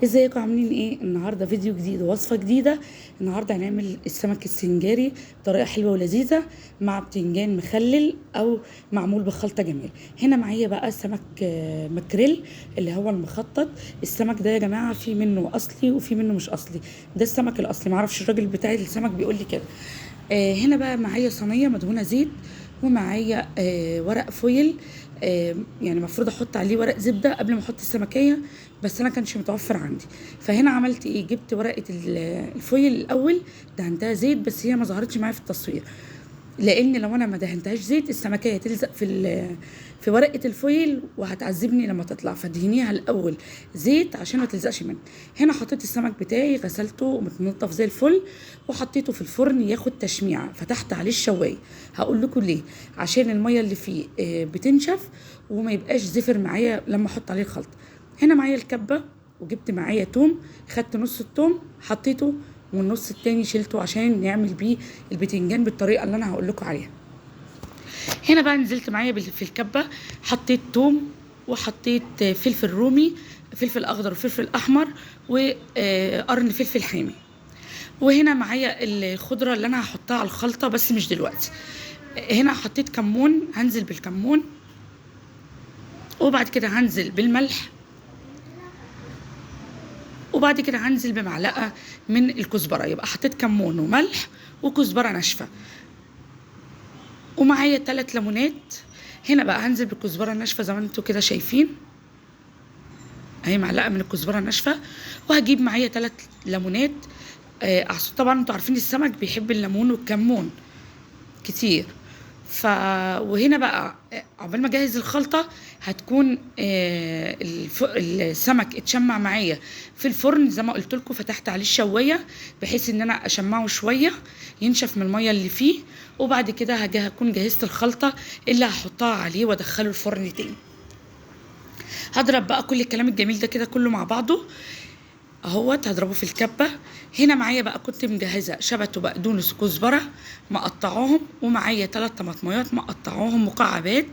ازيكم عاملين ايه؟ النهارده فيديو جديد ووصفه جديده. النهارده هنعمل السمك السنجاري بطريقه حلوه ولذيذه مع بتنجان مخلل او معمول بخلطه جميل. هنا معايا بقى سمك ماكريل اللي هو المخطط. السمك ده يا جماعه في منه اصلي وفي منه مش اصلي. ده السمك الاصلي، معرفش الراجل بتاع السمك بيقول لي كده. هنا بقى معايا صينيه مدهونه زيت، ومعايا ورق فويل. يعني المفروض احط عليه ورق زبده قبل ما احط السمكيه، بس انا كانش متوفر عندي. فهنا عملت ايه؟ جبت ورقه الفويل الاول، دهنتها زيت، بس هي ما ظهرتش معايا في التصوير، لان لو انا ما دهنتهاش زيت السمكيه هتلزق في ورقه الفويل وهتعذبني لما تطلع. فدهنيها الاول زيت عشان ما تلزقش مني. هنا حطيت السمك بتاعي، غسلته ومتنضف زي الفل، وحطيته في الفرن ياخد تشميعه. فتحت عليه الشوايه. هقول لكم ليه. عشان الميه اللي فيه بتنشف وما يبقاش زفر معايا لما احط عليه الخلطه. هنا معايا الكبه، وجبت معايا توم، خدت نص التوم حطيته، والنص التاني شلته عشان نعمل بيه البتنجان بالطريقه اللي انا هقول لكم عليها. هنا بقى نزلت معايا في الكبه، حطيت توم، وحطيت فلفل رومي، فلفل اخضر وفلفل احمر، وقرن فلفل حامي. وهنا معايا الخضره اللي انا هحطها على الخلطه بس مش دلوقتي. هنا حطيت كمون، هنزل بالكمون، وبعد كده هنزل بالملح، وبعد كده هنزل بمعلقه من الكزبره. يبقى حطيت كمون وملح وكزبره ناشفه، ومعايا 3 ليمونات. هنا بقى هنزل بالكزبره الناشفه زي ما انتوا كده شايفين، اهي معلقه من الكزبره الناشفه. وهجيب معايا 3 ليمونات. طبعا انتوا عارفين السمك بيحب الليمون والكمون كتير. وهنا بقى عقبال ما اجهز الخلطه هتكون السمك اتشمع معايا في الفرن زي ما قلت لكم. فتحت عليه الشوايه بحيث ان انا اشمعه شويه ينشف من الميه اللي فيه، وبعد كده هكون جهزت الخلطه اللي هحطها عليه وادخله الفرن تاني. هضرب بقى كل الكلام الجميل ده كده كله مع بعضه اهوت، هضربه في الكبه. هنا معايا بقى كنت مجهزه شبت وبقدونس وكزبره مقطعاهم، ومعايا 3 طماطميات مقطعاهم مكعبات.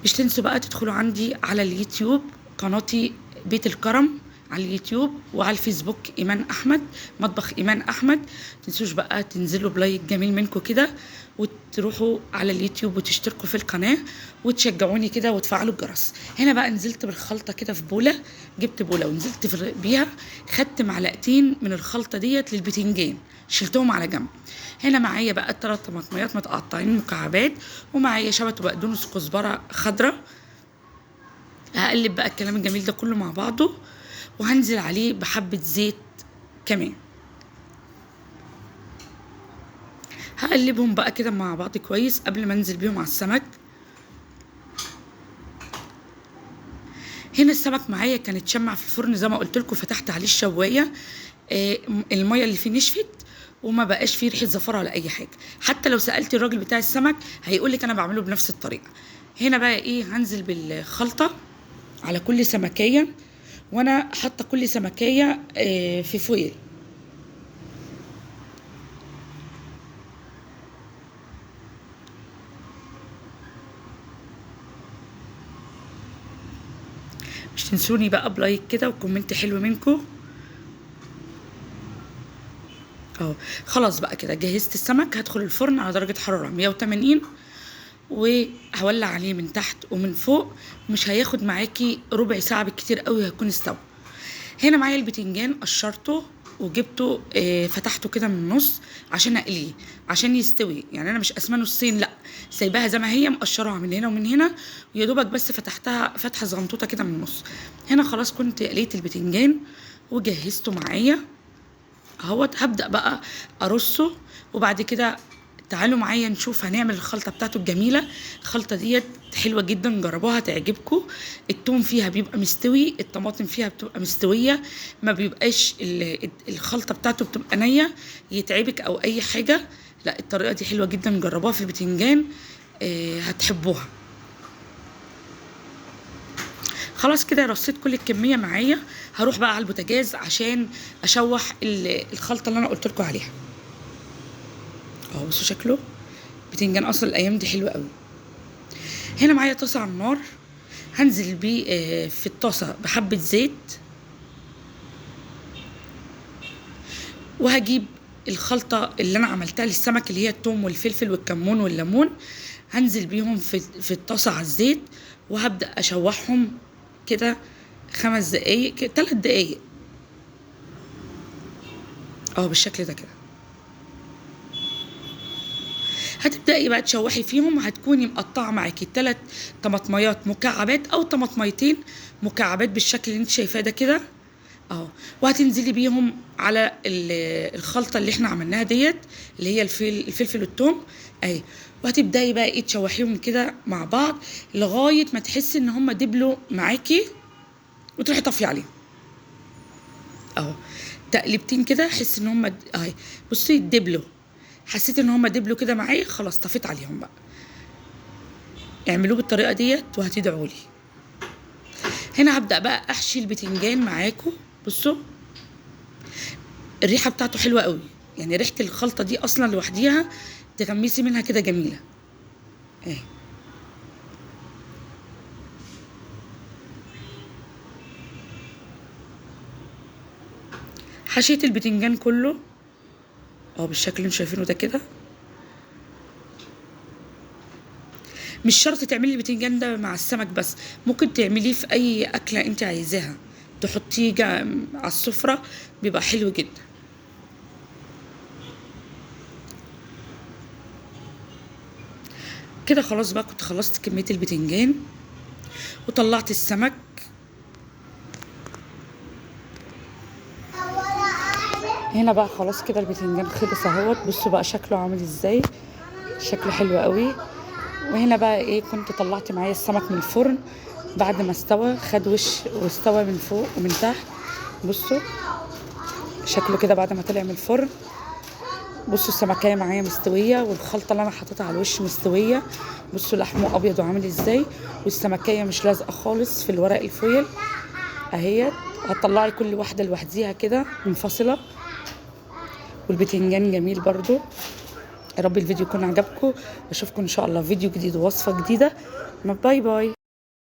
مش تنسوا بقى تدخلوا عندي على اليوتيوب، قناتي بيت الكرم على اليوتيوب، وعلى الفيسبوك ايمان احمد، مطبخ ايمان احمد. تنسوش بقى تنزلوا بلايك جميل منكم كده، وتروحوا على اليوتيوب وتشتركوا في القناه وتشجعوني كده وتفعلوا الجرس. هنا بقى نزلت بالخلطه كده في بوله، جبت بوله ونزلت بيها. خدت معلقتين من الخلطه ديت للبتنجان، شلتهم على جنب. هنا معايا بقى 3 طماطميات متقطعين مكعبات، ومعايا شبت وبقدونس وكزبره خضراء. هقلب بقى الكلام الجميل ده كله مع بعضه، وهنزل عليه بحبه زيت كمان. هقلبهم بقى كده مع بعض كويس قبل ما انزل بيهم على السمك. هنا السمك معايا كان اتشمع في الفرن زي ما قلت لكم، فتحت عليه الشوايه. الميه اللي فيه نشفت وما بقاش فيه ريحه زفره ولا اي حاجه. حتى لو سالت الراجل بتاع السمك هيقول لك انا بعمله بنفس الطريقه. هنا بقى ايه؟ هنزل بالخلطه على كل سمكيه، وانا حاطه كل سمكيه في فويل. مش تنسوني بقى بلايك كده وكومنت حلو منكم اهو. خلاص بقى كده جهزت السمك. هدخل الفرن على درجه حراره 180، وهولع عليه من تحت ومن فوق. مش هياخد معاكي ربع ساعه بالكتير قوي هيكون استوى. هنا معايا البتنجان قشرته وجبته، فتحته كده من النص عشان اقليه عشان يستوي. يعني انا مش قسمه نصين، لا، سايباها زي ما هي مقشرها من هنا ومن هنا، ويا دوبك بس فتحتها فتحه صغنطوطه كده من النص. هنا خلاص كنت قليت البتنجان وجهزته معايا اهوت. هبدا بقى ارصه، وبعد كده تعالوا معايا نشوف هنعمل الخلطه بتاعته الجميله. الخلطه ديت حلوه جدا، جربوها تعجبكم. التوم فيها بيبقى مستوي، الطماطم فيها بتبقى مستويه، ما بيبقاش الخلطه بتاعته بتبقى نيه يتعبك او اي حاجه. لا، الطريقه دي حلوه جدا، جربوها في البتنجان هتحبوها. خلاص كده رصيت كل الكميه معايا. هروح بقى على البوتاجاز عشان اشوح الخلطه اللي انا قلت لكم عليها اهو. بصوا شكله بتنجان اصلا الايام دي حلوه قوي. هنا معايا طاسه على النار، هنزل بيه في الطاسة بحبة زيت، وهجيب الخلطة اللي انا عملتها للسمك اللي هي الثوم والفلفل والكمون والليمون، هنزل بيهم في الطاسة على الزيت، وهبدأ اشوحهم كده 5 دقايق 3 دقايق بالشكل ده كده. هتبدأي بقى تشوحي فيهم، هتكوني مقطعة معاكي 3 طماطميات مكعبات او طماطميتين مكعبات بالشكل اللي انت شايفاه ده كده وهتنزلي بيهم على الخلطه اللي احنا عملناها ديت اللي هي الفلفل والثوم اهي، وهتبداي بقى تشوحيهم كده مع بعض لغايه ما تحسي ان هم دبلوا معاكي، وتروحي طافيه عليهم تقلبتين كده، حس ان هم اهي بصي دبلوا، حسيت ان هم دبلوا كده معايا خلاص طفيت عليهم بقى. اعملوه بالطريقه ديت وهتدعوا لي. هنا هبدأ بقى احشي البتنجان معاكم. بصوا الريحه بتاعته حلوه قوي، يعني ريحه الخلطه دي اصلا لوحديها تغمسي منها كده جميله اهي. حشيت البتنجان كله بالشكل اللي انتوا شايفينه ده كده. مش شرط تعملي البتنجان ده مع السمك بس، ممكن تعمليه في اي اكله انت عايزاها، تحطيه على السفره بيبقى حلو جدا. كده خلاص بقى كنت خلصت كميه البتنجان وطلعت السمك. هنا بقى خلاص كده البتنجان خلص اهوت. بصوا بقى شكله عامل ازاي، شكله حلو قوي. وهنا بقى كنت طلعت معايا السمك من الفرن بعد ما استوى، خد وش واستوى من فوق ومن تحت. بصوا شكله كده بعد ما طلع من الفرن. بصوا السمكية معايا مستوية، والخلطة اللي انا حطيتها على الوش مستوية. بصوا لحمه ابيض وعامل ازاي، والسمكية مش لازقة خالص في الورق الفويل اهيت. هتطلعي كل واحدة لوحديها كده منفصلة، والبتنجان جميل برضو. يا رب الفيديو يكون عجبكم، واشوفكم ان شاء الله فيديو جديد ووصفة جديدة. باي باي.